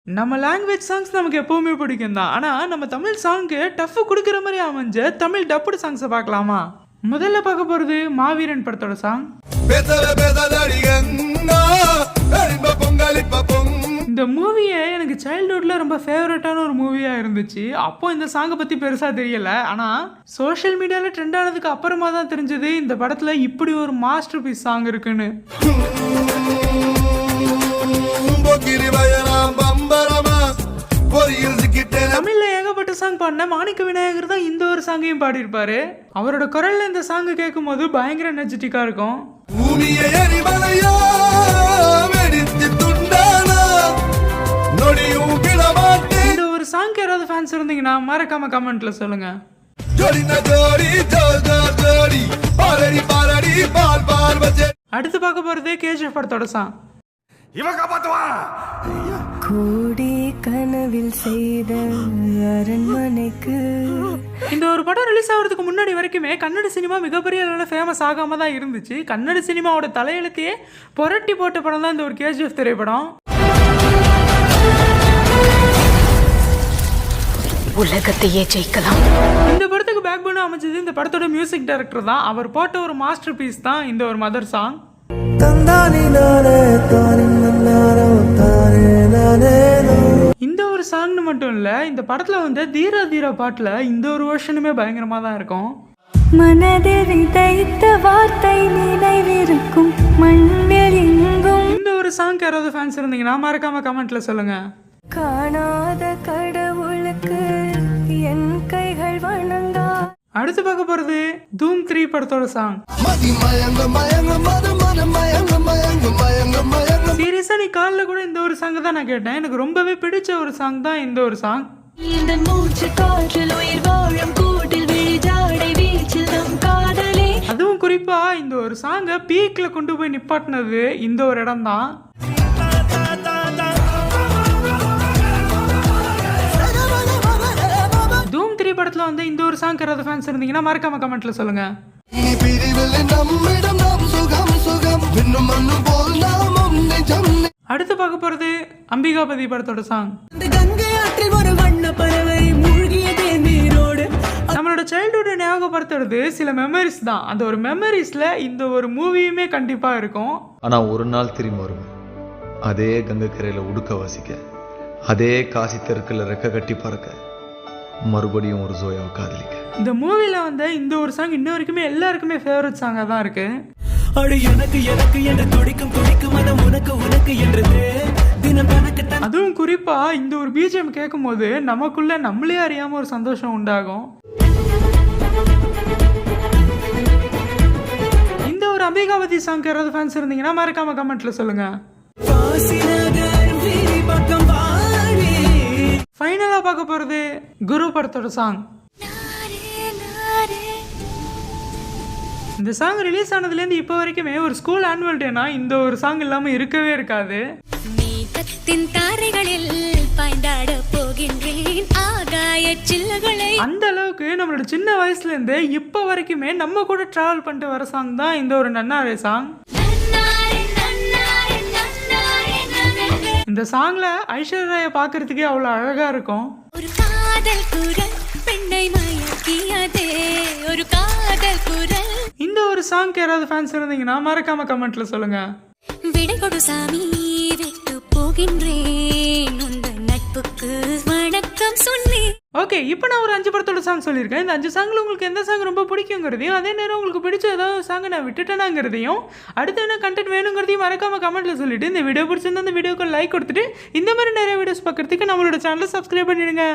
நம்ம language songs நமக்கு எப்பவுமே பிடிக்கும் தான். ஆனால் நம்ம தமிழ் சாங்க்கு டஃப் கொடுக்குற மாதிரி அமைஞ்ச தமிழ் டப்புடு சாங்ஸை பார்க்கலாமா? முதல்ல பார்க்க போகிறது மாவீரன் படத்தோட சாங். இந்த மூவியை எனக்கு சைல்ட்ஹுட்டில் ரொம்ப ஃபேவரட்டான ஒரு மூவியாக இருந்துச்சு. அப்போ இந்த சாங்கை பற்றி பெருசாக தெரியலை. ஆனால் சோஷியல் மீடியாவில் ட்ரெண்ட் ஆனதுக்கு அப்புறமா தான் தெரிஞ்சது இந்த படத்தில் இப்படி ஒரு மாஸ்டர் பீஸ் சாங் இருக்குன்னு. தமிழ்ல ஏகப்பட்ட சாங் பாடின மாணிக்க விநாயகர் தான் இந்த ஒரு சாங்கையும் பாடியிருப்பாரு. அவரோட குரல்ல இந்த சாங் கேட்கும் போது பயங்கர எனர்ஜெட்டிக்கா இருக்கும். இந்த ஒரு சாங் யாராவது ஃபேன்ஸ் இருந்தீங்கன்னா மறக்காம கமெண்ட்ல சொல்லுங்க. அடுத்து பார்க்க போறது கேஜிஎஃப் படத்தோட சாங். கூடி கனவில் செய்த அரண்மனைக்கு. இந்த ஒரு படம் ரிலீஸ் ஆகிறதுக்கு முன்னாடி வரைக்குமே கன்னட சினிமா மிகப்பெரிய அளவில் ஃபேமஸ் ஆகாம தான் இருந்துச்சு. கன்னட சினிமாவோட தலையெழுத்தையே புரட்டி போட்ட படம் தான் இந்த ஒரு கேஜிஎஃப் திரைப்படம். உலகத்தையே ஜெயிக்கலாம். இந்த படத்துக்கு பேக் போன் அமைச்சது இந்த படத்தோட மியூசிக் டைரக்டர் தான். அவர் போட்ட ஒரு மாஸ்டர் பீஸ் தான் இந்த ஒரு மதர் சாங். இந்த ஒரு சாங்னு மட்டும் இல்ல, இந்த படத்துல வந்து தீரா தீரா பாட்டுல இந்த ஒரு வெர்ஷனுமே பயங்கரமா தான் இருக்கும். மனதில் விதைத்த வார்த்தை நினைவிருக்கும் மண்ணில் எங்கும். இந்த ஒரு சாங் யாராவது ஃபேன்ஸ் இருந்தீங்கன்னா மறக்காம கமெண்ட்ல சொல்லுங்க. காணாத கடவுளுக்கு என் கைகள் வணங்கா. அடுத்து பார்க்க போறது தூம் 3 படத்தோட சாங். சீரியஸா நீ காலைல கூட இந்த ஒரு சாங் தான் நான் கேட்டேன். எனக்கு ரொம்பவே பிடிச்ச ஒரு சாங் தான் இந்த ஒரு சாங். அதுவும் குறிப்பா இந்த ஒரு சாங்கை பீக்ல கொண்டு போய் நிப்பாட்டினது இந்த ஒரு இடம் தான். தூம் 3 படத்துல வந்து இந்த ஒரு சாங் யாராவது ஃபேன்ஸ் இருந்தீங்கன்னா மறக்காம கமெண்ட்ல சொல்லுங்க. அடுத்து பார்க்க போறது அம்பிகாபதி படத்தோட சாங். நம்மளோட சைல்ட்ஹுட் ஞாபகப்படுத்துறது சில மெமரிஸ் தான். அந்த ஒரு மெமரிஸ்ல இந்த ஒரு மூவியுமே கண்டிப்பா இருக்கும். ஆனா ஒரு நாள் திரும்பி வருவேன், அதே கங்கை கரையில உடுக்க வாசிக்க, அதே காசி தெருக்குல ரெக்க கட்டி பறக்க, மறுபடியும் ஒரு ஜோயாவை காதலிக்க. இந்த மூவில வந்து இந்த ஒரு சாங் இன்ன வரைக்குமே எல்லாருக்குமே ஃபேவரட் சாங்கா தான் இருக்கு. அதுவும் குறிப்பா இந்த ஒரு பிஜிஎம் கேட்கும் போது நமக்குள்ள நம்மளே அறியாம ஒரு சந்தோஷம் உண்டாகும். இந்த ஒரு அம்பிகாபதி சாங் யாராவது ஃபேன்ஸ் இருந்தீங்கன்னா மறக்காம கமெண்ட்ல சொல்லுங்க. ஃபைனலா பார்க்க போறது குரு படத்தோட சாங். இந்த சாங் ரிலீஸ் ஆனதுலேருந்து இப்போ வரைக்குமே ஒரு ஸ்கூல் ஆனுவல் டேனா இந்த ஒரு சாங் இல்லாம இருக்கவே இருக்காது. அந்த அளவுக்கு நம்மளோட சின்ன வயசுல இருந்து இப்போ வரைக்குமே நம்ம கூட டிராவல் பண்ணிட்டு வர சாங் தான் இந்த ஒரு நன்னாரே சாங். இந்த சாங்ல ஐஸ்வர்யா ராயை பார்க்கறதுக்கே அவ்வளோ அழகா இருக்கும். இந்த ஒரு சாங் யாராவது ஃபேன்ஸ் இருந்தீங்கன்னா மறக்காம கமெண்ட்ல சொல்லுங்க. ஓகே, இப்போ நான் ஒரு 5 படத்தோட சாங் சொல்லியிருக்கேன். இந்த 5 சாங்ல உங்களுக்கு எந்த சாங் ரொம்ப பிடிக்குங்கிறதையும், அதே நேரம் உங்களுக்கு பிடிச்ச ஏதாவது சாங் நான் விட்டுட்டேனாங்கிறதையும், அடுத்து என்ன கண்டென்ட் வேணுங்கிறதையும் மறக்காம கமெண்ட்ல சொல்லிட்டு, இந்த வீடியோ பிடிச்சிருந்தா இந்த வீடியோக்கு லைக் கொடுத்துட்டு இந்த மாதிரி நிறைய வீடியோஸ் பார்க்கறதுக்கு நம்மளோட சேனலை சப்ஸ்கிரைப் பண்ணிடுங்க.